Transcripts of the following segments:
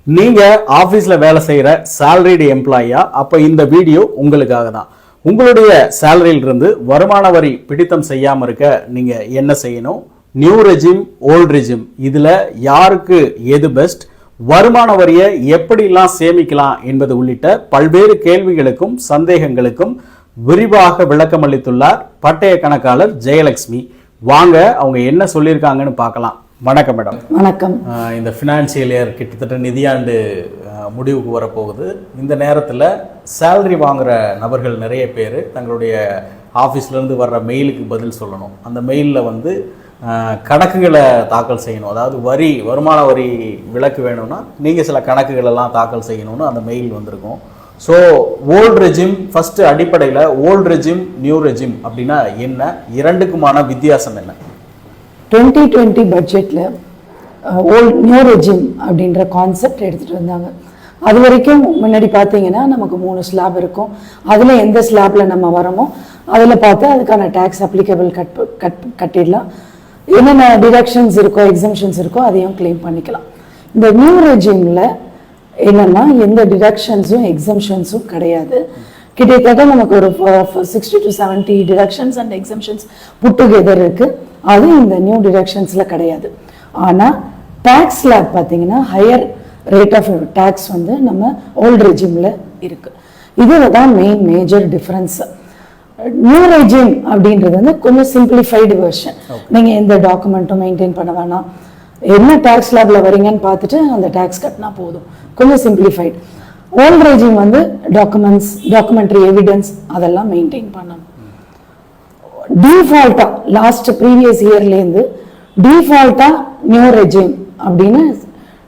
நீங்கள் ஆஃபீஸில் வேலை செய்கிற சேலரிடு எம்ப்ளாயியா அப்போ இந்த வீடியோ உங்களுக்காக தான். உங்களுடைய சேலரியிலிருந்து வருமான வரி பிடித்தம் செய்யாமல் இருக்க நீங்கள் என்ன செய்யணும், நியூ ரெஜிம் ஓல்ட் ரெஜிம் இதில் யாருக்கு எது பெஸ்ட், வருமான வரியை எப்படிலாம் சேமிக்கலாம் என்பது உள்ளிட்ட பல்வேறு கேள்விகளுக்கும் சந்தேகங்களுக்கும் விரிவாக விளக்கம் அளித்துள்ளார் பட்டய கணக்காளர் ஜெயலட்சுமி. வாங்க அவங்க என்ன சொல்லியிருக்காங்கன்னு பார்க்கலாம். வணக்கம் மேடம். வணக்கம். இந்த ஃபினான்சியல் இயர் கிட்டத்தட்ட நிதியாண்டு முடிவுக்கு வரப்போகுது. இந்த நேரத்தில் சேலரி வாங்குகிற நபர்கள் நிறைய பேர் தங்களுடைய ஆஃபீஸ்லேருந்து வர்ற மெயிலுக்கு பதில் சொல்லணும். அந்த மெயிலில் கணக்குகளை தாக்கல் செய்யணும். அதாவது வருமான வரி விலக்கு வேணும்னா நீங்கள் சில கணக்குகளெல்லாம் தாக்கல் செய்யணும்னு அந்த மெயில் வந்திருக்கும். ஸோ ஓல்டு ரெஜிம் ஃபஸ்ட்டு அடிப்படையில் ஓல்டு ரெஜிம் நியூ ரெஜிம் அப்படின்னா என்ன, இரண்டுக்குமான வித்தியாசம் என்ன? 2020 பட்ஜெட்டில் ஓல்ட் நியூ ரெஜிம் அப்படின்ற கான்செப்ட் எடுத்துகிட்டு வந்தாங்க. அது வரைக்கும் முன்னாடி பார்த்தீங்கன்னா நமக்கு 3 ஸ்லாப் இருக்கும். அதில் எந்த ஸ்லாப்பில் நம்ம வரோமோ அதில் பார்த்து அதுக்கான டேக்ஸ் அப்ளிகபிள் கட்டிடலாம். என்னென்ன டிடக்ஷன்ஸ் இருக்கோ எக்ஸம்ஷன்ஸ் இருக்கோ அதையும் கிளைம் பண்ணிக்கலாம். இந்த நியூ ரெஜிமில் என்னென்னா எந்த டிடக்ஷன்ஸும் எக்ஸம்ஷன்ஸும் கிடையாது. கிட்டத்தட்ட நமக்கு ஒரு 60 to 70 deductions and exemptions put together இருக்குது. அது இந்த நியூ டிடக்ஷன்ஸில் கிடையாது. ஆனால் டேக்ஸ் ஸ்லாப் பார்த்தீங்கன்னா ஹையர் ரேட் ஆஃப் டேக்ஸ் நம்ம ஓல்டு ரெஜிமில் இருக்குது. இதில் தான் மேஜர் டிஃப்ரென்ஸ். நியூ ரெஜிம் அப்படின்றது கொஞ்சம் சிம்பிளிஃபைடு வெர்ஷன். நீங்கள் எந்த டாக்குமெண்ட்டும் மெயின்டைன் பண்ண வேணாம், என்ன டேக்ஸ் ஸ்லாப்ல வரீங்கன்னு பார்த்துட்டு அந்த டேக்ஸ் கட்டினா போதும், கொஞ்சம் simplified. Old regime documentary evidence அதெல்லாம் மெயின்டைன் பண்ணணும். டிஃபால்ட்டா லாஸ்ட் ப்ரீவியஸ் இயர்லேருந்து டிஃபால்ட்டா நியூ ரெஜிம் அப்படின்னு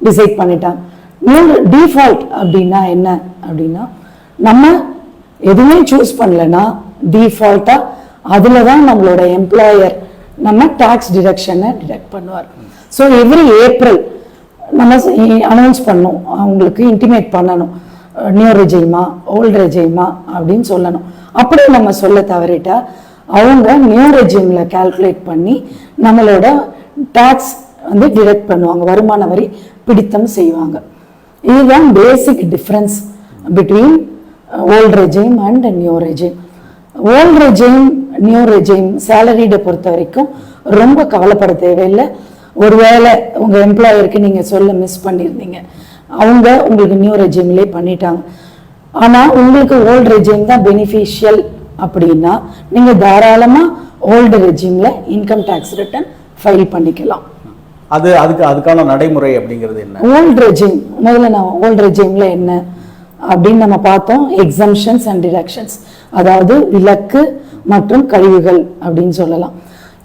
டிசைட் பண்ணிட்டாங்க. நியூ டிஃபால்ட் அப்படின்னா என்ன அப்படின்னா, நம்ம எதுவுமே சூஸ் பண்ணலன்னா டிஃபால்ட்டா அதில் தான் நம்மளோட எம்ப்ளாயர் நம்ம டேக்ஸ் டிடக்ஷனை டிடக்ட் பண்ணுவார். ஸோ எவ்ரி ஏப்ரல் நம்ம அனௌன்ஸ் பண்ணணும், அவங்களுக்கு இன்டிமேட் பண்ணணும் நியூ ரெஜிமா ஓல்டு ரெஜிமா அப்படின்னு சொல்லணும். அப்படி நம்ம சொல்ல தவறிட்டா அவங்க நியூ ரெஜிமில் கால்குலேட் பண்ணி நம்மளோட டேக்ஸ் டிடக்ட் பண்ணுவாங்க, வருமான வரி பிடித்தம் செய்வாங்க. இதுதான் basic difference between old regime and new regime. Old regime new regime சேலரியை பொறுத்த வரைக்கும் ரொம்ப கவலைப்பட தேவையில்லை. ஒருவேளை உங்கள் எம்ப்ளாயருக்கு நீங்கள் சொல்ல மிஸ் பண்ணியிருந்தீங்க, அவங்க உங்களுக்கு நியூ ரெஜிம்லேயே பண்ணிட்டாங்க. ஆனால் உங்களுக்கு ஓல்டு ரெஜிம் தான் பெனிஃபிஷியல் அப்படின்னா நீங்கள் தாராளமாக ஓல்டு ரெஜிமில் இன்கம் டேக்ஸ் ரிட்டர்ன் ஃபைல் பண்ணிக்கலாம். அதுக்கான நடைமுறை அப்படிங்கிறது என்ன? ஓல்டு ரெஜிம் முதல்ல நான் ஓல்டு ரெஜிமில் என்ன அப்படின்னு நம்ம பார்த்தோம். எக்ஸம்ஷன்ஸ் அண்ட் டிடக்ஷன்ஸ், அதாவது விலக்கு மற்றும் கழிவுகள் அப்படின்னு சொல்லலாம்.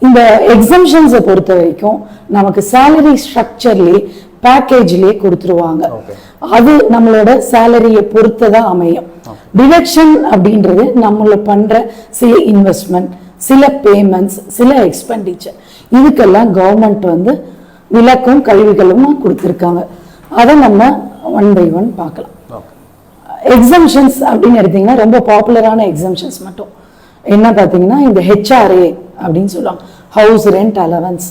இந்த எக்ஸம்ஷன்ஸை பொறுத்த வரைக்கும் நமக்கு சேலரி ஸ்ட்ரக்சர்லேயே பேக்கேஜ்லேயே கொடுத்துருவாங்க. அது நம்மளோட சேலரியை பொறுத்ததான் அமையும். டிடக்ஷன் அப்படின்றது நம்மள பண்ற சில இன்வெஸ்ட்மெண்ட், சில பேமெண்ட்ஸ், சில எக்ஸ்பெண்டிச்சர், இதுக்கெல்லாம் கவர்மெண்ட் விலக்கும் கழிவுகளும் கொடுத்துருக்காங்க. அதை நம்ம 1 by 1 பார்க்கலாம். எக்ஸம்ஷன்ஸ் அப்படின்னு எடுத்தீங்கன்னா ரொம்ப பாப்புலரான எக்ஸம்ஷன்ஸ் மட்டும் என்ன பார்த்தீங்கன்னா இந்த HRA அப்படின்னு சொல்லுவாங்க, ஹவுஸ் ரெண்ட் அலவன்ஸ்.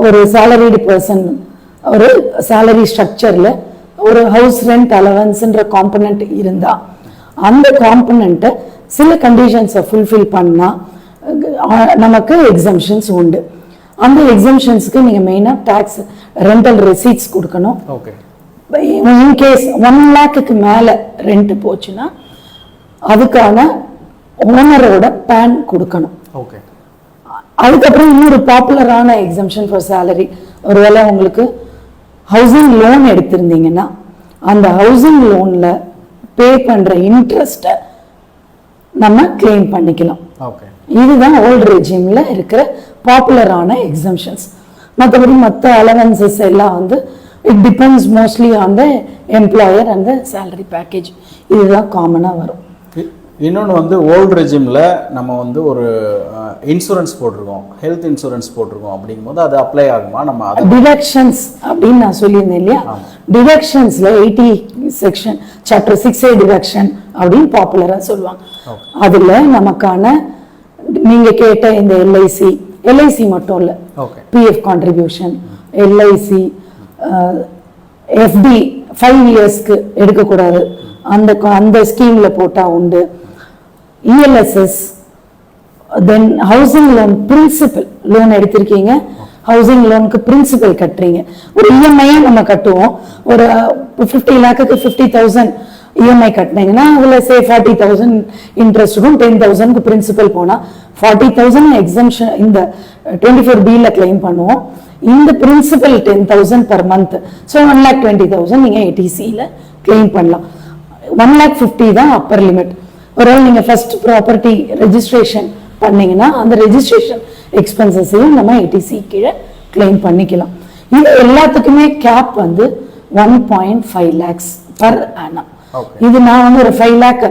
ஒரு சேலரிடு பர்சன் ஒரு சேலரி ஸ்ட்ரக்சரில் ஒரு ஹவுஸ் ரெண்ட் அலவன்ஸ்ன்ற காம்பனண்ட் இருந்தால் அந்த காம்பனண்ட்டை சில கண்டிஷன்ஸை ஃபுல்ஃபில் பண்ணால் நமக்கு எக்ஸம்ஷன்ஸ் உண்டு. அந்த எக்ஸம்ஷன்ஸுக்கு நீங்கள் மெயினாக டேக்ஸ் ரெண்டல் ரெசீட்ஸ் கொடுக்கணும். இன்கேஸ் 1 lakhக்கு மேலே ரெண்ட் போச்சுன்னா அதுக்கான ஓனரோட பேன் கொடுக்கணும். அதுக்கப்புறம் இன்னொரு பாப்புலரான எக்ஸம்ஷன் ஃபார் சேலரி, ஒருவேளை உங்களுக்கு ஹவுசிங் லோன் எடுத்திருந்தீங்கன்னா அந்த ஹவுசிங் லோன்ல பே பண்ற இன்ட்ரெஸ்ட்டை நம்ம கிளைம் பண்ணிக்கலாம். இதுதான் ஓல்டு ரெஜிம்ல இருக்கிற பாப்புலரான எக்ஸம்ஷன்ஸ். மற்றபடி மற்ற அலவன்சஸ் எல்லாம் it depends mostly on the employer and the salary package. இதுதான் காமனாக வரும். இன்னொன்று ஓல்டு ரெஜிமில் நம்ம ஒரு இன்சூரன்ஸ் போட்டிருக்கோம், ஹெல்த் இன்சூரன்ஸ் போட்டிருக்கோம். அப்படிங்கும்போது அது அப்ளை ஆகுமா? நம்ம டிடக்ஷன்ஸ் அப்படின்னு நான் சொல்லியிருந்தேன் இல்லையா, டிடக்ஷன்ஸில் 80 செக்ஷன் சாப்டர் 6A டிடக்ஷன் அப்படின்னு பாப்புலராக சொல்லுவாங்க. அதில் நமக்கான நீங்கள் கேட்ட இந்த எல்ஐசி மட்டும் இல்லை, பிஎஃப் கான்ட்ரிபியூஷன், எல்ஐசி, எஃப்டி 5 இயர்ஸ்க்கு எடுக்கக்கூடாது, அந்த ஸ்கீம்ல போட்டா உண்டு. ELSS, தென் ஹவுசிங் லோன் பிரின்சிபல் லோன் எடுத்திருக்கீங்க, ஹவுசிங் லோனுக்கு பிரின்சிபல் கட்டுறீங்க, ஒரு இஎம்ஐயா நம்ம கட்டுவோம். ஒரு 50 லேக்குக்கு 50,000 இஎம்ஐ கட்டினீங்கன்னா அதுல 40,000 இன்ட்ரெஸ்ட் இருக்கும், 10,000க்கு பிரின்சிபல் போனா 40,000 எக்ஸம்ஷன் இந்த 24B கிளைம் பண்ணுவோம். இந்த பிரின்சிபல் 10,000 per month, ஸோ 1,20,000 நீங்க ATCல கிளைம் பண்ணலாம். 1,50,000 தான் அப்பர் லிமிட். ஒருவேளை நீங்க ஃபர்ஸ்ட் ப்ராப்பர்ட்டி ரெஜிஸ்ட்ரேஷன் பண்ணீங்கன்னா அந்த ரெஜிஸ்ட்ரேஷன் எக்ஸ்பென்சஸையும் நம்ம ATC கீழே கிளைம் பண்ணிக்கலாம். இது எல்லாத்துக்குமே கேப் வந்து 1.5 lakhs per annum. இது நான் வந்து ஒரு 5 lakh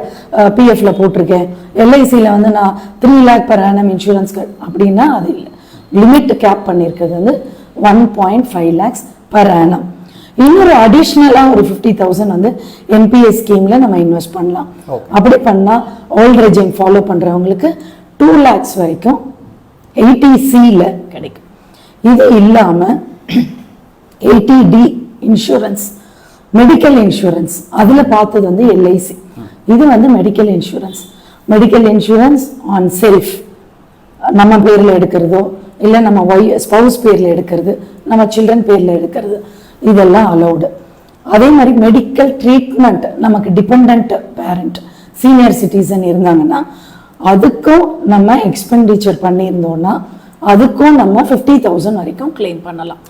PFல போட்டிருக்கேன், LICல வந்து நான் 3 lakh per annum இன்சூரன்ஸ் அப்படின்னா அது இல்லை. லிமிட் கேப் பண்ணியிருக்கிறது வந்து 1.5 lakhs per annum. இன்னொரு அடிஷ்னலா ஒரு 50,000 வந்து NPS ஸ்கீம்ல நம்ம இன்வெஸ்ட் பண்ணலாம். அப்படி பண்ணா ஓல்ட் ரெஜிம் ஃபாலோ பண்றவங்களுக்கு 2 lakhs வரைக்கும் ATCல கிடைக்கும். இது இல்லாம 80D இன்சூரன்ஸ், மெடிக்கல் இன்சூரன்ஸ், அதுல பார்த்தது வந்து LIC. இது வந்து medical insurance. Medical insurance on self, நம்ம பேர்ல எடுக்கிறதோ இல்ல நம்ம ஸ்பவுஸ் பேர்ல எடுக்கிறது, நம்ம சில்ட்ரன் பேர்ல எடுக்கிறது, இதெல்லாம் அலௌடு. அதே மாதிரி மெடிக்கல் ட்ரீட்மெண்ட், நமக்கு டிபெண்டன்ட் பேரண்ட் சீனியர் சிட்டிசன் இருந்தாங்கன்னா அதுக்கும் நம்ம எக்ஸ்பெண்டிச்சர் பண்ணியிருந்தோம்னா அதுக்கும் நம்ம 50,000 வரைக்கும் கிளைம் பண்ணலாம்.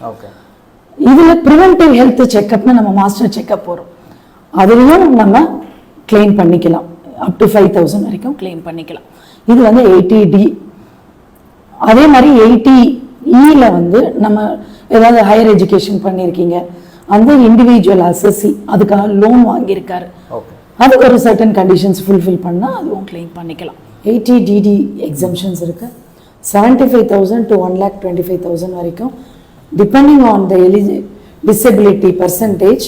இதுல ப்ரிவென்டிவ் ஹெல்த் செக்அப்னு நம்ம மாஸ்டர் செக்அப் போறோம், அதுலயும் நம்ம கிளைம் பண்ணிக்கலாம், அப் டு 5,000 வரைக்கும் கிளைம் பண்ணிக்கலாம். இது வந்து 80D. அதே மாதிரி 80Eல வந்து நம்ம ஏதாவது ஹையர் எஜுகேஷன் பண்ணியிருக்கீங்க, அந்த இண்டிவிஜுவல் அசஸி அதுக்காக லோன் வாங்கியிருக்காரு, அதுக்கு ஒரு சர்டன் கண்டிஷன்ஸ் ஃபுல்ஃபில் பண்ணா அதுவும் கிளைம் பண்ணிக்கலாம். 80DD எக்ஸம்ஷன்ஸ் இருக்கு. 75,000 to 1,25,000 வரைக்கும் depending on the disability percentage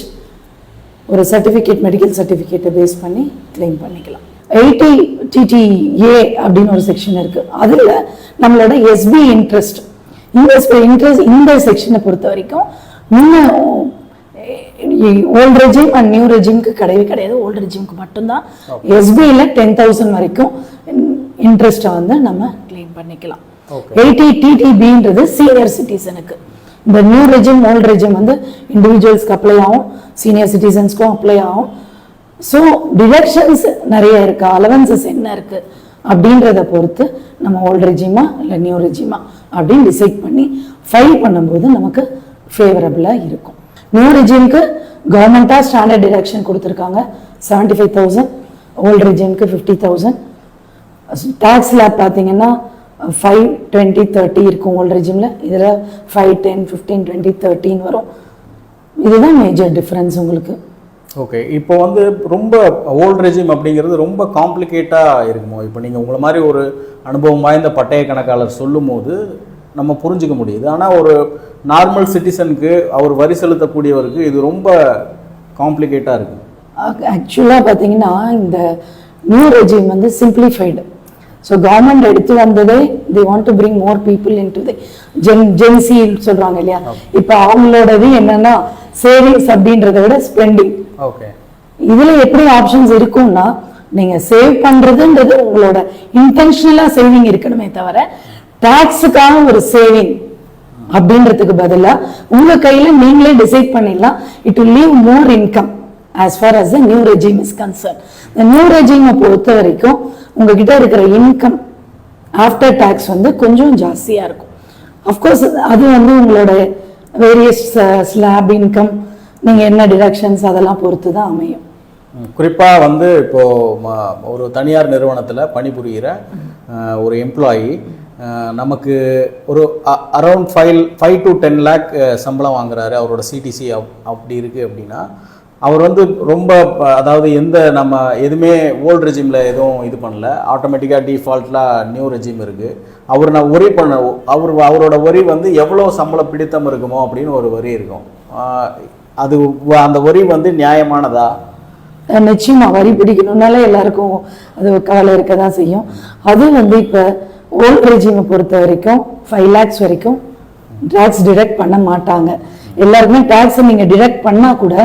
ஒரு சர்டிஃபிகேட், மெடிக்கல் சர்டிஃபிகேட்டை பேஸ் பண்ணி கிளைம் பண்ணிக்கலாம். 80TTA அப்படின்னு ஒரு செக்ஷன் இருக்கு. அதுல நம்மளோட SB இன்ட்ரெஸ்ட், இந்த செக்ஷனை பொறுத்த வரைக்கும் முன்ன ஓல்ட் ரெஜிம் அண்ட் நியூ ரெஜிம்க்கு கிடையவே கிடையாது, ஓல்ட் ரெஜிம்க்கு மட்டும்தான். SBல 10,000 வரைக்கும் இன்ட்ரெஸ்ட்டை வந்து நம்ம கிளைம் பண்ணிக்கலாம். 80TTBன்றது சீனியர் சிட்டிசனுக்கு. இந்த நியூ ரெஜிம் ஓல்ட் ரெஜிம் வந்து இண்டிவிஜுவல்ஸ்க்கு அப்ளை ஆகும், சீனியர் சிட்டிசன்ஸ்க்கும் அப்ளை ஆகும். ஸோ டிடக்ஷன்ஸ் நிறைய இருக்கு, அலவன்சஸ் என்ன இருக்கு அப்படின்றத பொறுத்து நம்ம ஓல்ட் ரெஜிமா இல்லை நியூ ரெஜிமா அப்படின்னு டிசைட் பண்ணி ஃபைல் பண்ணும்போது நமக்கு ஃபேவரபிளா இருக்கும். நியூ ரெஜிம்க்கு கவர்மெண்டா ஸ்டாண்டர்ட் டிடக்ஷன் கொடுத்துருக்காங்க 75,000, ஓல்ட் ரெஜிம்க்கு 50,000. டாக்ஸ் ஸ்லாப் பார்த்தீங்கன்னா 5, 20, 30 இருக்கும் ஓல்ட் ரெஜிம்ல, இதில் 5, 10, 15, 20, 13 வரும். இதுதான் மேஜர் டிஃபரன்ஸ் உங்களுக்கு. ஓகே, இப்போ வந்து ரொம்ப ஓல்ட் ரெஜிம் அப்படிங்கிறது ரொம்ப காம்ப்ளிகேட்டாக இருக்குமோ? இப்போ நீங்கள் உங்களை மாதிரி ஒரு அனுபவம் வாய்ந்த பட்டய கணக்காளர் சொல்லும் போது நம்ம புரிஞ்சுக்க முடியுது. ஆனால் ஒரு நார்மல் சிட்டிசனுக்கு, அவர் வரி செலுத்தக்கூடியவருக்கு இது ரொம்ப காம்ப்ளிகேட்டாக இருக்கு. ஆக்சுவலாக பார்த்தீங்கன்னா இந்த நியூ ரெஜிம் வந்து சிம்பிளிஃபைடு. ஸோ கவர்மெண்ட் எடுத்து வந்ததே they want to bring more people into the ஜென்சி சொல்றாங்க இல்லையா, இப்போ அவங்களோடது என்னன்னா சேவிங்ஸ் அப்படின்றத விட ஸ்பெண்டிங். ஓகே, இதுல எப்படி ஆப்ஷன்ஸ் இருக்கும்னா நீங்க சேவ் பண்றதுன்றது உங்களோட இன்டென்ஷனலா சேவிங் இருக்கணுமே தவிர டாக்ஸுக்காக ஒரு சேவிங் அப்படின்றதுக்கு பதிலா உங்க கையில நீங்களே டிசைட் பண்ணிடலாம். It will leave more income as far as the new regime is concerned. the new regime பொறுத்த வரைக்கும் உங்ககிட்ட இருக்கிற இன்கம் ஆஃப்டர் டாக்ஸ் வந்து கொஞ்சம் ஜாஸ்தியா இருக்கும். அஃப்கோர்ஸ் அது வந்து உங்களோட வேரியஸ் ஸ்லாப் இன்கம், நீங்க என்ன டிடக்ஷன்ஸ் அதெல்லாம் பொறுத்து தான் அமையும். குறிப்பாக வந்து இப்போ ஒரு தனியார் நிறுவனத்தில் பணிபுரிகிற ஒரு எம்ப்ளாயி நமக்கு ஒரு அரௌண்ட் 5 to 10 lakh சம்பளம் வாங்குறாரு, அவரோட சிடிசி அப்படி இருக்குது அப்படின்னா அவர் வந்து ரொம்ப, அதாவது எந்த நம்ம எதுவுமே ஓல்டு ரெஜிமில் எதுவும் இது பண்ணல, ஆட்டோமேட்டிக்காக டிஃபால்ட்டாக நியூ ரெஜிம் இருக்குது. நான் ஒரி அவரோட வரி வந்து எவ்வளோ சம்பளம் பிடித்தம் இருக்குமோ அப்படின்னு ஒரு வரி இருக்கும். அது அந்த வரி வந்து நியாயமானதா? நிச்சயமா வரி பிடிக்கணும்னால எல்லாருக்கும் அது கவலை இருக்க தான் செய்யும். அது வந்து இப்போ ஓல்ட் ரெஜிமை பொறுத்த வரைக்கும் 5 lakhs வரைக்கும் டாக்ஸ் டிடக்ட் பண்ண மாட்டாங்க. எல்லாருக்குமே டாக்ஸ் நீங்க டிடக்ட் பண்ணா கூட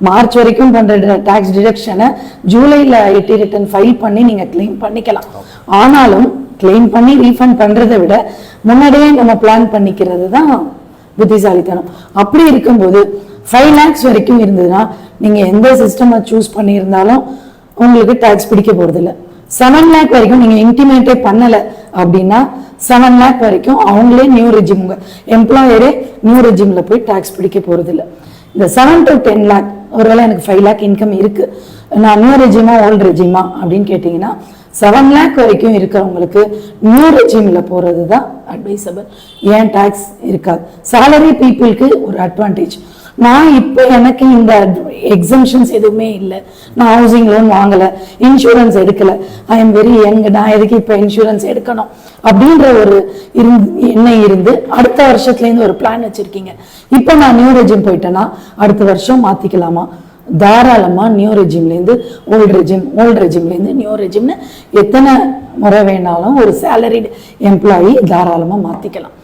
மார்ச் வரைக்கும் பண்ற டாக்ஸ் டிடக்ஷனை ஜூலைல ஐடி ரிட்டர்ன் ஃபைல் பண்ணி நீங்க கிளைம் பண்ணிக்கலாம். ஆனாலும் கிளைம் பண்ணி ரீஃபண்ட் பண்றதை விட முன்னாடியே நம்ம பிளான் பண்ணிக்கிறது தான் புத்திசாலித்தனம். அப்படி இருக்கும்போது 5 lakhs வரைக்கும் இருந்ததுன்னா நீங்க எந்த சிஸ்டம் சூஸ் பண்ணியிருந்தாலும் உங்களுக்கு டாக்ஸ் பிடிக்க போறது இல்லை. 7 lakh வரைக்கும் நீங்க இன்டிமேட்டே பண்ணல அப்படின்னா 7 lakh வரைக்கும் அவங்களே நியூ ரெஜிம், எம்ப்ளாயரே நியூ ரெஜிம்ல போய் டாக்ஸ் பிடிக்க போறது இல்லை. இந்த 7 to 10 lakh, ஒருவேளை எனக்கு 5 lakh இன்கம் இருக்கு, நான் நியூ ரெஜிமா ஓல்டு ரெஜிமா அப்படின்னு கேட்டீங்கன்னா 7 lakh வரைக்கும் இருக்கிறவங்களுக்கு நியூ ரெஜிம்ல போறது தான் அட்வைசபிள். ஏன் டாக்ஸ் இருக்காது. சேலரி பீப்புளுக்கு ஒரு அட்வான்டேஜ். நான் இப்போ எனக்கு இந்த எக்ஸம்ஷன்ஸ் எதுவுமே இல்லை, நான் ஹவுசிங் லோன் வாங்கலை, இன்சூரன்ஸ் எடுக்கலை, ஐ எம் வெரி யங், நான் எதுக்கு இப்போ இன்சூரன்ஸ் எடுக்கணும் அப்படின்ற ஒரு எண்ணம் இருந்து அடுத்த வருஷத்துலேருந்து ஒரு பிளான் வச்சுருக்கீங்க. இப்போ நான் நியூ ரெஜிம் போயிட்டேன்னா அடுத்த வருஷம் மாற்றிக்கலாமா? தாராளமாக நியூ ரெஜிம்லேருந்து ஓல்டு ரெஜிம், ஓல்டு ரெஜிம்லேருந்து நியூ ரெஜிம்னு எத்தனை முறை வேணாலும் ஒரு சேலரிடு எம்ப்ளாயி தாராளமாக மாற்றிக்கலாம்.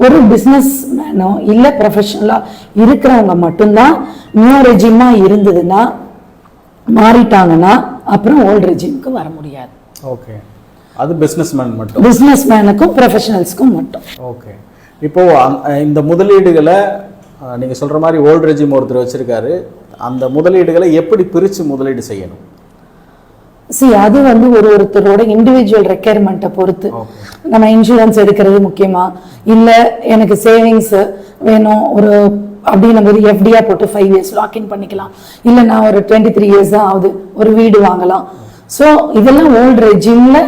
ஒரு பிஸ்னஸ் மேனோ இல்லை ப்ரொஃபஷனலாக இருக்கிறவங்க மட்டும்தான் நியூ ரெஜிமா இருந்ததுன்னா மாறிட்டாங்கன்னா அப்புறம் ஓல்டு ரெஜிமுக்கு வர முடியாது. ஓகே, அது பிஸ்னஸ்மேன் மட்டும், பிஸ்னஸ்மேனுக்கும் ப்ரொஃபஷனல்ஸ்க்கும் மட்டும். ஓகே. இப்போ இந்த முதலீடுகளை நீங்க சொல்ற மாதிரி ஓல்டு ரெஜிம் ஒருத்தர் வச்சிருக்காரு, அந்த முதலீடுகளை எப்படி பிரிச்சு முதலீடு செய்யணும்? அது வந்து ஒருத்தரோட இண்டிவிஜுவல் ரெக்யர்மெண்ட்டை பொறுத்து. நம்ம இன்சூரன்ஸ் எடுக்கிறது முக்கியமா, இல்லை எனக்கு சேவிங்ஸ் வேணும் ஒரு அப்படின்னும் போது எஃப்டியா போட்டு 5 years லாக்இன் பண்ணிக்கலாம், இல்லை நான் ஒரு 23 years தான் ஆகுது ஒரு வீடு வாங்கலாம். ஸோ இதெல்லாம் ஓல்டு ரெஜிம்ல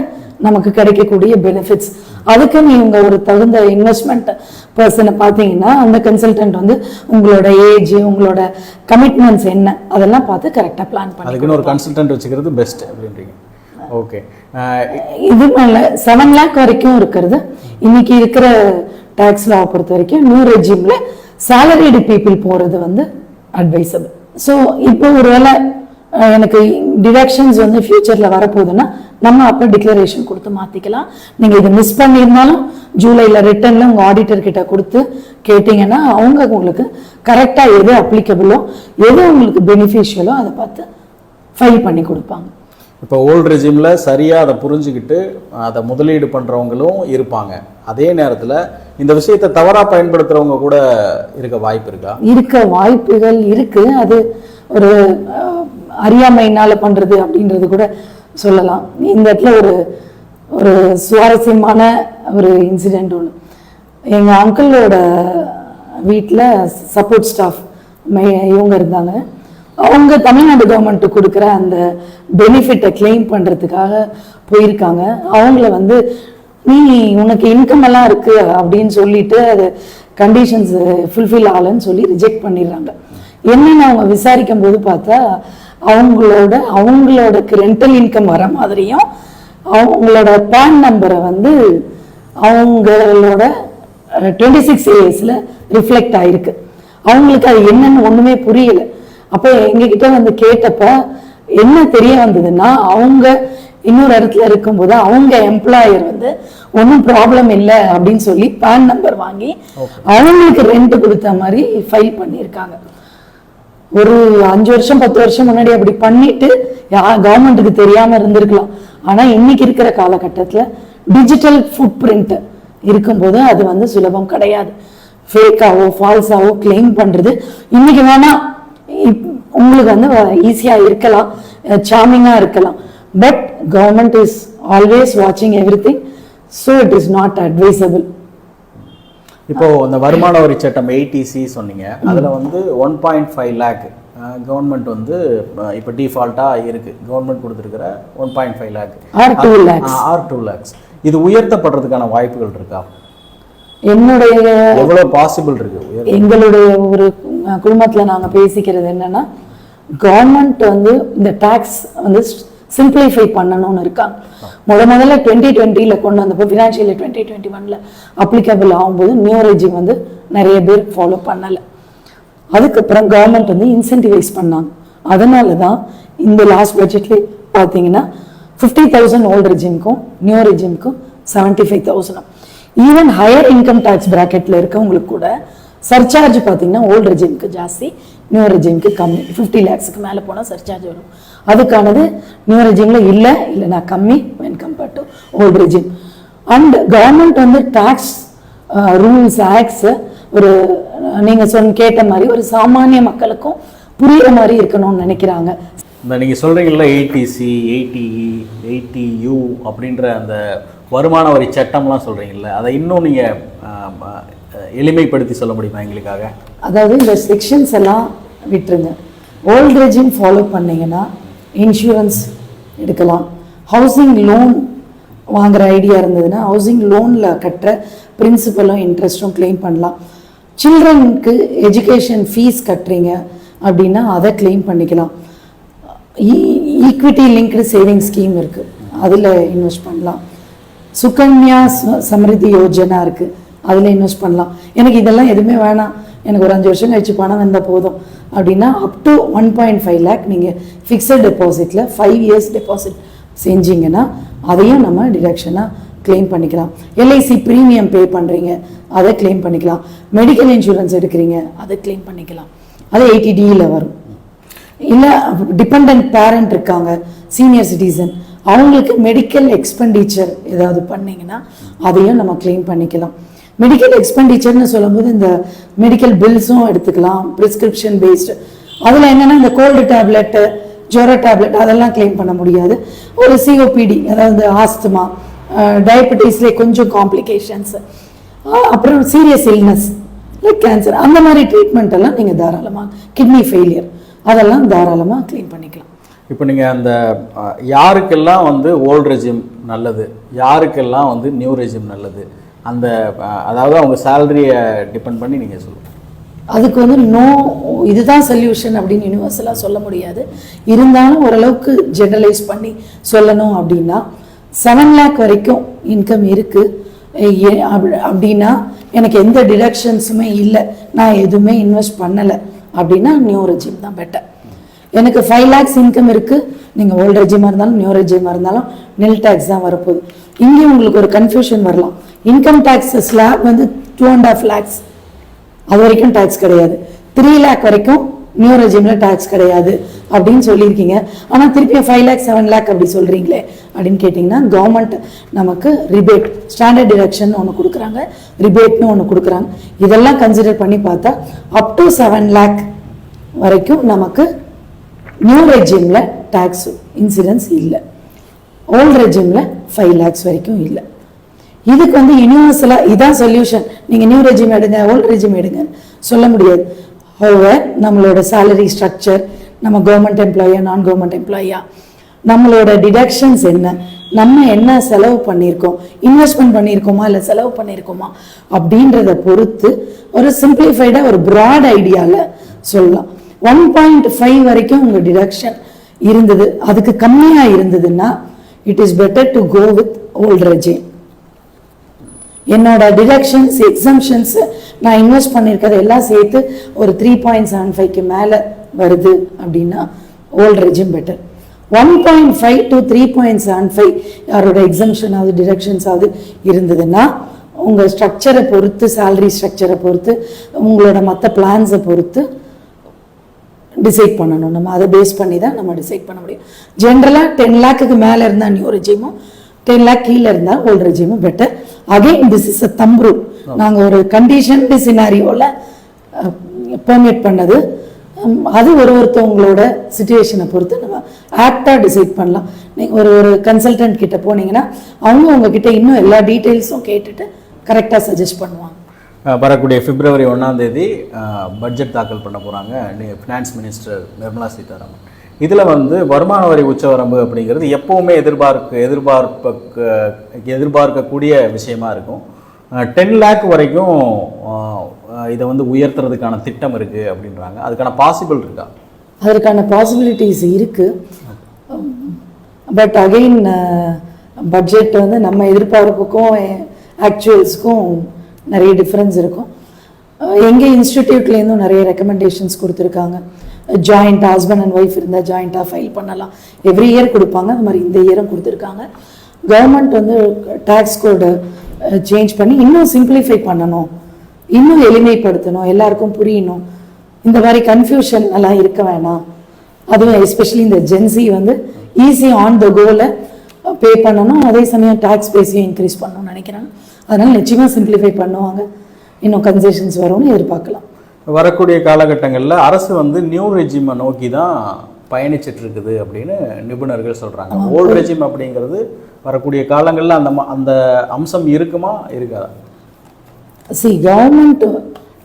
நமக்கு கிடைக்கக்கூடிய பெனிஃபிட்ஸ். அதுக்கு நீங்க ஒரு தகுந்த இன்வெஸ்ட்மெண்ட் பர்சனை பார்த்தீங்கன்னா அந்த கன்சல்டன்ட் வந்து உங்களோட ஏஜ், உங்களோட கமிட்மெண்ட்ஸ் என்ன அதெல்லாம் பார்த்து கரெக்டாக பிளான் பண்ணி அதுக்குன்னு ஒரு கன்சல்டன்ட் வச்சுக்கிறது பெஸ்ட் அப்படின்றீங்க. ஓகே, இது மேல 7 lakh வரைக்கும் இருக்கிறது இன்னைக்கு இருக்கிற டாக்ஸ் லா பொறுத்த வரைக்கும் நியூ ரெஜிம்ல சேலரிடு பீப்புள் போறது வந்து அட்வைசபிள். ஸோ இப்போ ஒருவேளை எனக்கு டிடக்ஷன்ஸ் வந்து ஃபியூச்சர்ல வரப்போகுதுன்னா நம்ம அப்போ டிக்ளரேஷன் கொடுத்து மாத்திக்கலாம். நீங்க இதை மிஸ் பண்ணியிருந்தாலும் ஜூலைல ரிட்டர்ன்ல உங்க ஆடிட்டர் கிட்ட கொடுத்து கேட்டீங்கன்னா அவங்க உங்களுக்கு கரெக்டா எது அப்ளிகபிளோ எது உங்களுக்கு பெனிஃபிஷியலோ அதை பார்த்து ஃபைல் பண்ணி கொடுப்பாங்க. இப்போ ஓல்டு ரெஜிமில் சரியாக அதை புரிஞ்சுக்கிட்டு அதை முதலீடு பண்ணுறவங்களும் இருப்பாங்க. அதே நேரத்தில் இந்த விஷயத்தை தவறாக பயன்படுத்துகிறவங்க கூட இருக்க வாய்ப்பு இருக்கா? இருக்க வாய்ப்புகள் இருக்கு. அது ஒரு அறியாமையினால பண்றது அப்படின்றது கூட சொல்லலாம். இந்த இடத்துல ஒரு சுவாரஸ்யமான ஒரு இன்சிடென்ட் ஒன்று. எங்கள் அங்கிளோட வீட்டில் சப்போர்ட் ஸ்டாஃப் இவங்க இருந்தாங்க. அவங்க தமிழ்நாடு கவர்மெண்ட் கொடுக்குற அந்த பெனிஃபிட்டை கிளைம் பண்ணுறதுக்காக போயிருக்காங்க. அவங்கள வந்து நீ உனக்கு இன்கம் எல்லாம் இருக்கு அப்படின்னு சொல்லிட்டு அது கண்டிஷன்ஸ் ஃபுல்ஃபில் ஆகலன்னு சொல்லி ரிஜெக்ட் பண்ணிடுறாங்க. என்னன்னு அவங்க விசாரிக்கும் போது பார்த்தா அவங்களோட ரெண்டல் இன்கம் வர மாதிரியும் அவங்களோட பேன் நம்பரை வந்து அவங்களோட 26 yearsல ரிஃப்ளெக்ட் ஆயிருக்கு. அவங்களுக்கு அது என்னன்னு ஒண்ணுமே புரியல. அப்ப எங்ககிட்ட வந்து கேட்டப்ப என்ன தெரிய வந்ததுன்னா அவங்க இன்னொரு இடத்துல இருக்கும்போது அவங்க எம்ப்ளாயர் வந்து ஒன்றும் ப்ராப்ளம் இல்லை அப்படின்னு சொல்லி பேன் நம்பர் வாங்கி அவங்களுக்கு ரெண்ட் கொடுத்த மாதிரி ஃபைல் பண்ணியிருக்காங்க. ஒரு 5 வருஷம் 10 வருஷம் முன்னாடி அப்படி பண்ணிட்டு கவர்மெண்ட்டுக்கு தெரியாம இருந்திருக்கலாம். ஆனா இன்னைக்கு இருக்கிற காலகட்டத்துல டிஜிட்டல் ஃபுட் பிரிண்ட் இருக்கும்போது அது வந்து சுலபம் கிடையாது. ஃபேக்காவோ ஃபால்ஸாவோ கிளைம் பண்றது இன்னைக்கு வேணா உங்களுக்கு வந்து ஈஸியா இருக்கலாம், சார்மிங்கா இருக்கலாம். பட் கவர்மெண்ட் இஸ் ஆல்வேஸ் வாட்சிங் everything, so it is not advisable. இப்போ இந்த வருமான வரி சட்டம் 80C சொன்னீங்க, அதுல வந்து 1.5 lakh கவர்மெண்ட் வந்து இப்போ டிஃபால்ட்டா இருக்கு. கவர்மெண்ட் கொடுத்துருக்கிற 1.5 lakh ஆர் 2 lakhs இது உயர்த்தப்படுறதுக்கான வாய்ப்புகள் இருக்கா? என்னுடைய எவ்வளவு பாசிபிள் இருக்கு? எங்களுடைய ஒரு குடும்பத்துல நாங்க பேசிக்கிறது என்னன்னா கவர்மெண்ட் வந்து இந்த டாக்ஸ் வந்து சிம்பிளிஃபை பண்ணணும்னு இருக்காங்க. முதல்ல 2020ல கொண்டு வந்தப்போ ஃபினான்ஷியல் 2021ல அப்ளிகபிள் ஆகும்போது நியூ ரெஜிம் வந்து நிறைய பேர் ஃபாலோ பண்ணல. அதுக்கப்புறம் கவர்மெண்ட் வந்து இன்சென்டிவைஸ் பண்ணாங்க. அதனால தான் இந்த லாஸ்ட் பட்ஜெட்ல பார்த்தீங்கன்னா 50,000 ஓல்டு ரெஜிமுக்கும் நியூ ரெஜிமுக்கும் 75,000. ஈவன் ஹையர் இன்கம் டேக்ஸ் பிராக்கெட்ல இருக்கவங்களுக்கு கூட சர்சார்ஜ் பார்த்தீங்கன்னா ஓல்டு ரெஜிமுக்கு ஜாஸ்தி, நியூ ரெஜிம்க்கு கம்மி. 50 lakhsக்கு மேலே போனால் சர்சார்ஜ் வரும். அதுக்கானது நியூ ரெஜிமில் இல்லை நான் கம்மி when compared to old regime. And government வந்து டேக்ஸ் ரூல்ஸ் ஆக்ட்ஸ் ஒரு நீங்கள் கேட்ட மாதிரி ஒரு சாமானிய மக்களுக்கும் புரியுற மாதிரி இருக்கணும்னு நினைக்கிறாங்க. இந்த நீங்கள் சொல்கிறீங்களா 80C 80E 80U அப்படின்ற அந்த வருமான வரி சட்டம்லாம் சொல்கிறீங்கல்ல, அதை இன்னும் நீங்கள் எளிமைப்படுத்தி சொல்ல முடியுமா எங்களுக்காக? அதாவது இந்த செக்ஷன்ஸ் எல்லாம் விட்டுருங்க. ஓல்ட் ரெஜிம் ஃபாலோ பண்ணிங்கன்னா இன்சூரன்ஸ் எடுக்கலாம். ஹவுசிங் லோன் வாங்குகிற ஐடியா இருந்ததுன்னா ஹவுசிங் லோனில் கட்டுற பிரின்சிபலும் இன்ட்ரெஸ்ட்டும் கிளைம் பண்ணலாம். சில்ட்ரனுக்கு எஜுகேஷன் ஃபீஸ் கட்டுறீங்க அப்படின்னா அதை கிளைம் பண்ணிக்கலாம். ஈக்விட்டி லிங்க்டு சேவிங் ஸ்கீம் இருக்குது, அதில் இன்வெஸ்ட் பண்ணலாம். சுகன்யா சம்ரிதி யோஜனா இருக்குது, அதில் இன்வெஸ்ட் பண்ணலாம். எனக்கு இதெல்லாம் எதுவுமே வேணாம், எனக்கு ஒரு 5 வருஷம் கழிச்சு பணம் வந்தால் போதும் அப்படின்னா அப் டு 1.5 lakh நீங்கள் ஃபிக்ஸட் டெபாசிட்டில் 5 years டெபாசிட் செஞ்சீங்கன்னா அதையும் நம்ம டிடக்ஷனாக கிளைம் பண்ணிக்கலாம். எல்ஐசி ப்ரீமியம் பே பண்ணுறீங்க, அதை கிளைம் பண்ணிக்கலாம். மெடிக்கல் இன்சூரன்ஸ் எடுக்கிறீங்க, அதை கிளைம் பண்ணிக்கலாம். அது 80Dயில் வரும். இல்லை டிபெண்ட் பேரண்ட் இருக்காங்க, சீனியர் சிட்டிசன், அவங்களுக்கு மெடிக்கல் எக்ஸ்பெண்டிச்சர் ஏதாவது பண்ணிங்கன்னா அதையும் நம்ம கிளைம் பண்ணிக்கலாம். மெடிக்கல் எக்ஸ்பெண்டிச்சர்னு சொல்லும்போது இந்த மெடிக்கல் பில்ஸும் எடுத்துக்கலாம், ப்ரிஸ்கிரிப்ஷன் பேஸ்டு. அதில் என்னென்னா இந்த கோல்டு டேப்லெட்டு, ஜொர டேப்லெட் அதெல்லாம் கிளைம் பண்ண முடியாது. ஒரு சிஓபிடி, அதாவது ஆஸ்துமா, டயபெட்டிஸ்லேயே கொஞ்சம் காம்ப்ளிகேஷன்ஸ், அப்புறம் சீரியஸ் இல்னஸ் லைக் கேன்சர், அந்த மாதிரி ட்ரீட்மெண்ட் எல்லாம் நீங்கள் தாராளமாக, கிட்னி ஃபெயிலியர், அதெல்லாம் தாராளமாக கிளைம் பண்ணிக்கலாம். இப்போ நீங்கள் அந்த யாருக்கெல்லாம் வந்து ஓல்ட் ரெஜிம் நல்லது, யாருக்கெல்லாம் வந்து நியூ ரெஜிம் நல்லது, அந்த அதாவது அவங்க சேலரியை டிபெண்ட் பண்ணி நீங்கள் சொல்லுங்கள். அதுக்கு வந்து இதுதான் சொல்யூஷன் அப்படின்னு யூனிவர்சலாக சொல்ல முடியாது. இருந்தாலும் ஓரளவுக்கு ஜெனரலைஸ் பண்ணி சொல்லணும் அப்படின்னா 7 lakh வரைக்கும் இன்கம் இருக்குது அப்படின்னா எனக்கு எந்த டிடக்ஷன்ஸுமே இல்லை, நான் எதுவுமே இன்வெஸ்ட் பண்ணலை அப்படின்னா நியூ ரெஜிம் தான் பெட்டர். எனக்கு 5 lakhs இன்கம் இருக்குது, நீங்கள் ஓல்டு ரெஜிமாக இருந்தாலும் நியூ ரெஜிமாக இருந்தாலும் நில் டேக்ஸ் தான் வரப்போகுது. இங்கேயும் உங்களுக்கு ஒரு கன்ஃபியூஷன் வரலாம். இன்கம் டேக்ஸ் ஸ்லாப் வந்து 2.5 lakhs, அது வரைக்கும் டேக்ஸ் கிடையாது. 3 lakh வரைக்கும் நியூ ரெஜிமில் டேக்ஸ் கிடையாது அப்படின்னு சொல்லியிருக்கீங்க. ஆனால் திருப்பி 5 lakh 7 lakh அப்படி சொல்கிறீங்களே அப்படின்னு கேட்டிங்கன்னா கவர்மெண்ட் நமக்கு ரிபேட், ஸ்டாண்டர்ட் டிடக்ஷன் ஒன்று கொடுக்குறாங்க, ரிபேட்னு ஒன்று கொடுக்குறாங்க. இதெல்லாம் கன்சிடர் பண்ணி பார்த்தா அப் டு 7 lakh வரைக்கும் நமக்கு நியூ ரெஜிமில் டேக்ஸ் இன்சிடென்ஸ் இல்லை. ஓல்டு ரெஜிமில் 5 lakhs வரைக்கும் இல்லை. இதுக்கு வந்து யூனிவர்சலாக இதான் சொல்யூஷன், நீங்கள் நியூ ரெஜிம் எடுங்க ஓல்டு ரெஜிம் எடுங்கன்னு சொல்ல முடியாது. ஹவர் நம்மளோட சேலரி ஸ்ட்ரக்சர், நம்ம கவர்மெண்ட் எம்ப்ளாயா நான் கவர்மெண்ட் எம்ப்ளாயா, நம்மளோட டிடக்ஷன்ஸ் என்ன, நம்ம என்ன செலவு பண்ணியிருக்கோம், இன்வெஸ்ட்மெண்ட் பண்ணியிருக்கோமா இல்லை செலவு பண்ணியிருக்கோமா அப்படின்றத பொறுத்து ஒரு சிம்பிளிஃபைடாக ஒரு ப்ராட் ஐடியாவில் சொல்லலாம். 1.5 வரைக்கும் உங்கள் டிடக்ஷன் இருந்தது, அதுக்கு கம்மியாக இருந்ததுன்னா it is better to go with old regime. என்னோட டிடக்ஷன்ஸ் எக்ஸம்ஷன்ஸ் நான் இன்வெஸ்ட் பண்ணியிருக்கிறது எல்லாம் சேர்த்து ஒரு 3.75க்கு மேலே வருது அப்படின்னா ஓல்டு ரெஜிம் பெட்டர். 1.5 to 3.75 யாரோட எக்ஸம்ஷன் ஆகுது டிடக்ஷன்ஸ் ஆகுது இருந்ததுன்னா உங்கள் ஸ்ட்ரக்சரை பொறுத்து, சேலரி ஸ்ட்ரக்சரை பொறுத்து, உங்களோட மற்ற பிளான்ஸை பொறுத்து டிசைட் பண்ணணும். நம்ம அதை பேஸ் பண்ணி தான் நம்ம டிசைட் பண்ண முடியும். ஜென்ரலாக 10 lakhக்கு மேலே இருந்தால் நியூ ரெஜிமும், 10 lakh கீழே இருந்தால் ஓல்டு ரெஜிமும் better. Again this is a thumb rule. நாங்கள் ஒரு கண்டிஷன்டு சினாரியோவில் பெர்மிட் பண்ணது, அது ஒருத்தவங்களோட சிச்சுவேஷனை பொறுத்து நம்ம ஆப்டாக டிசைட் பண்ணலாம். நீங்கள் ஒரு கன்சல்டன்ட் கிட்ட போனீங்கன்னா அவங்க உங்ககிட்ட இன்னும் எல்லா டீட்டெயில்ஸும் கேட்டுட்டு கரெக்டாக சஜஸ்ட் பண்ணுவாங்க. வரக்கூடிய February 1ஆம் தேதி பட்ஜெட் தாக்கல் பண்ண போகிறாங்க ஃபினான்ஸ் மினிஸ்டர் நிர்மலா சீதாராமன். இதில் வந்து வருமான வரி உச்சவரம்பு அப்படிங்கிறது எப்போவுமே எதிர்பார்க்கக்கூடிய விஷயமா இருக்கும். 10 lakh வரைக்கும் இதை வந்து உயர்த்துறதுக்கான திட்டம் இருக்குது அப்படின்றாங்க. அதுக்கான பாசிபிள் இருக்கா? அதற்கான பாசிபிலிட்டிஸ் இருக்குது. பட் அகெயின் பட்ஜெட் வந்து நம்ம எதிர்பார்ப்புக்கும் ஆக்சுவல்ஸுக்கும் நிறைய டிஃப்ரென்ஸ் இருக்கும். எங்கள் இன்ஸ்டிடியூட்லேருந்தும் நிறைய ரெக்கமெண்டேஷன்ஸ் கொடுத்துருக்காங்க. ஜாயிண்ட் ஹஸ்பண்ட் அண்ட் ஒய்ஃப் இருந்தால் ஜாயிண்ட்டாக ஃபைல் பண்ணலாம், எவ்ரி இயர் கொடுப்பாங்க. அது மாதிரி இந்த இயரும் கொடுத்துருக்காங்க. கவர்மெண்ட் வந்து டேக்ஸ் கோடு சேஞ்ச் பண்ணி இன்னும் சிம்பிளிஃபை பண்ணணும், இன்னும் எளிமைப்படுத்தணும், எல்லாருக்கும் புரியணும் இந்த மாதிரி கன்ஃபியூஷன் எல்லாம் இருக்க வேணாம். அதுவும் எஸ்பெஷலி இந்த ஜென்சி வந்து ஈஸி ஆன் த கோல பே பண்ணணும், அதே சமயம் டேக்ஸ் பேஸையும் இன்க்ரீஸ் பண்ணணும்னு நினைக்கிறாங்க. அதனால நிச்சயமாக சிம்பிளிஃபை பண்ணுவாங்க, இன்னும் கன்செஷன்ஸ் வரும்னு எதிர்பார்க்கலாம். வரக்கூடிய காலகட்டங்களில் அரசு வந்து நியூ ரெஜிமை நோக்கி தான் பயணிச்சிட்டு இருக்குது அப்படின்னு நிபுணர்கள் சொல்கிறாங்க. ஓல்டு ரெஜிம் அப்படிங்கிறது வரக்கூடிய காலங்களில் அந்த அம்சம் இருக்குமா இருக்காதா? கவர்மெண்ட்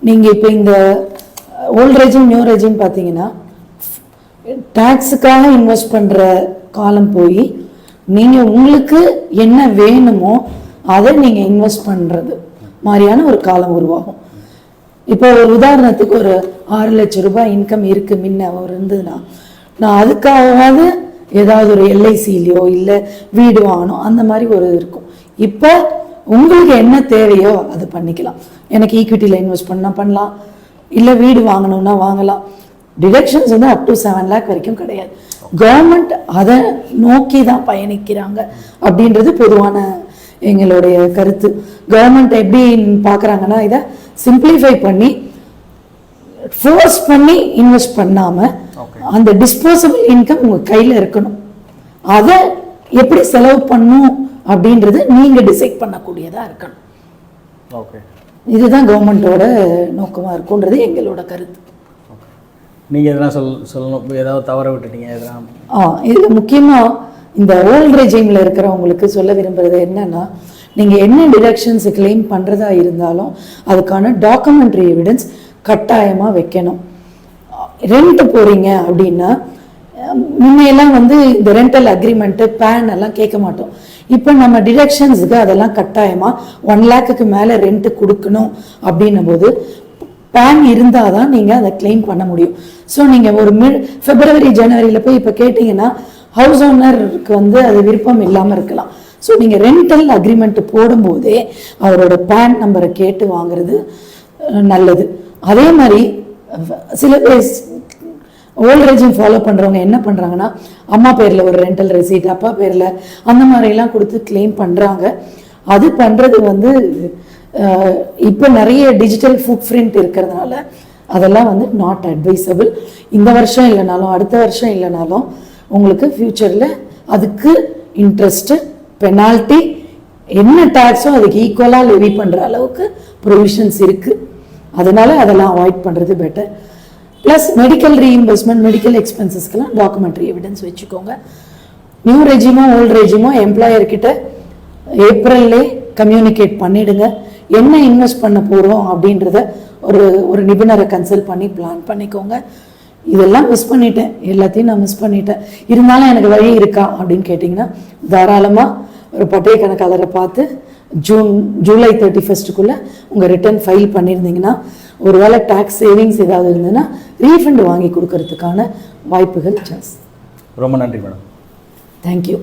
நீங்கள் இப்போ இந்த ஓல்டு ரெஜிம் நியூ ரெஜிம் பார்த்தீங்கன்னா டேக்ஸுக்காக இன்வெஸ்ட் பண்ணுற காலம் போய் நீங்கள் உங்களுக்கு என்ன வேணுமோ அதை நீங்கள் இன்வெஸ்ட் பண்ணுறது மாதிரியான ஒரு காலம் உருவாகும். இப்போ ஒரு உதாரணத்துக்கு ஒரு 6 லட்சம் ரூபாய் இன்கம் இருக்குது முன்ன அவர் இருந்ததுன்னா, நான் அதுக்காகவாது ஏதாவது ஒரு எல்ஐசிலையோ இல்லை வீடு வாங்கணும் அந்த மாதிரி ஒரு இருக்கும். இப்போ உங்களுக்கு என்ன தேவையோ அதை பண்ணிக்கலாம். எனக்கு ஈக்விட்டியில் இன்வெஸ்ட் பண்ணால் பண்ணலாம், இல்லை வீடு வாங்கணும்னா வாங்கலாம். டிடக்ஷன்ஸ் வந்து அப் டு 7 lakh வரைக்கும் கிடையாது. கவர்மெண்ட் அதை நோக்கி தான் பயணிக்கிறாங்க அப்படின்றது பொதுவான எங்களுடைய கருத்து. கவர்மெண்ட் எப்படி பார்க்குறாங்கன்னா இதை சிம்பிளிஃபை பண்ணி ஃபோர்ஸ் பண்ணி இன்வெஸ்ட் பண்ணாமல் அந்த டிஸ்போசபிள் இன்கம் உங்கள் கையில் இருக்கணும். அதை எப்படி செலவு பண்ணும் அப்படின்றது நீங்கள் டிசைட் பண்ணக்கூடியதாக இருக்கணும். ஓகே, இதுதான் கவர்மெண்ட்டோட நோக்கமாக இருக்குன்றது எங்களோட கருத்து. நீங்கள் எதனா சொல்லணும், ஏதாவது தவற விட்டுட்டீங்க எதனா? இதில் முக்கியமாக இந்த ஓல்ட் ரெஜிமில் இருக்கிறவங்களுக்கு சொல்ல விரும்புகிறது என்னன்னா, நீங்கள் என்ன டிடக்ஷன்ஸ் கிளைம் பண்ணுறதா இருந்தாலும் அதுக்கான டாக்குமெண்ட்ரி எவிடன்ஸ் கட்டாயமாக வைக்கணும். ரெண்ட் போகிறீங்க அப்படின்னா முன்னையெல்லாம் வந்து இந்த ரெண்டல் அக்ரிமெண்ட்டு பேன் எல்லாம் கேட்க மாட்டோம். இப்போ நம்ம டிடக்ஷன்ஸுக்கு அதெல்லாம் கட்டாயமாக 1 lakhக்கு மேலே ரெண்ட்டு கொடுக்கணும் அப்படின்னும் போது பேன் இருந்தால் தான் நீங்கள் அதை கிளைம் பண்ண முடியும். ஸோ நீங்கள் ஒரு February January போய் இப்போ கேட்டிங்கன்னா ஹவுஸ் ஓனருக்கு வந்து அது விருப்பம் இல்லாமல் இருக்கலாம். ஸோ நீங்கள் ரெண்டல் அக்ரிமெண்ட் போடும்போதே அவரோட பேன் நம்பரை கேட்டு வாங்குறது நல்லது. அதே மாதிரி சில ஓல்ட் ரெஜிம் ஃபாலோ பண்ணுறவங்க என்ன பண்ணுறாங்கன்னா, அம்மா பேரில் ஒரு ரெண்டல் ரெசீட், அப்பா பேரில் அந்த மாதிரிலாம் கொடுத்து கிளைம் பண்ணுறாங்க. அது பண்ணுறது வந்து இப்போ நிறைய டிஜிட்டல் ஃபுட் பிரிண்ட் இருக்கிறதுனால அதெல்லாம் வந்து நாட் அட்வைசபிள். இந்த வருஷம் இல்லைனாலும் அடுத்த வருஷம் இல்லைனாலும் உங்களுக்கு ஃப்யூச்சரில் அதுக்கு இன்ட்ரெஸ்ட்டு பெனால்ட்டி என்ன டேக்ஸோ அதுக்கு ஈக்குவலாக லெவி பண்ணுற அளவுக்கு ப்ரொவிஷன்ஸ் இருக்குது. அதனால அதெல்லாம் அவாய்ட் பண்ணுறது better. Plus medical reimbursement, medical எக்ஸ்பென்சஸ்க்கெல்லாம் டாக்குமெண்ட்ரி எவிடன்ஸ் வச்சுக்கோங்க. நியூ ரெஜிமோ ஓல்டு ரெஜிமோ எம்ப்ளாயர்கிட்ட ஏப்ரல்லே கம்யூனிகேட் பண்ணிடுங்க. என்ன இன்வெஸ்ட் பண்ண போகிறோம் அப்படின்றத ஒரு நிபுணரை கன்சல்ட் பண்ணி பிளான் பண்ணிக்கோங்க. இதெல்லாம் மிஸ் பண்ணிட்டேன், எல்லாத்தையும் நான் மிஸ் பண்ணிட்டேன், இருந்தாலும் எனக்கு வழி இருக்கா அப்படின்னு கேட்டிங்கன்னா தாராளமாக ஒரு பட்டய கணக்காளரை பார்த்து ஜூலை 31 உங்கள் ரிட்டர்ன் ஃபைல் பண்ணியிருந்தீங்கன்னா ஒருவேளை டேக்ஸ் சேவிங்ஸ் ஏதாவது இருந்ததுன்னா ரீஃபண்ட் வாங்கி கொடுக்கறதுக்கான வாய்ப்புகள் ஜாஸ்தி. ரொம்ப நன்றி மேடம். தேங்க்யூ.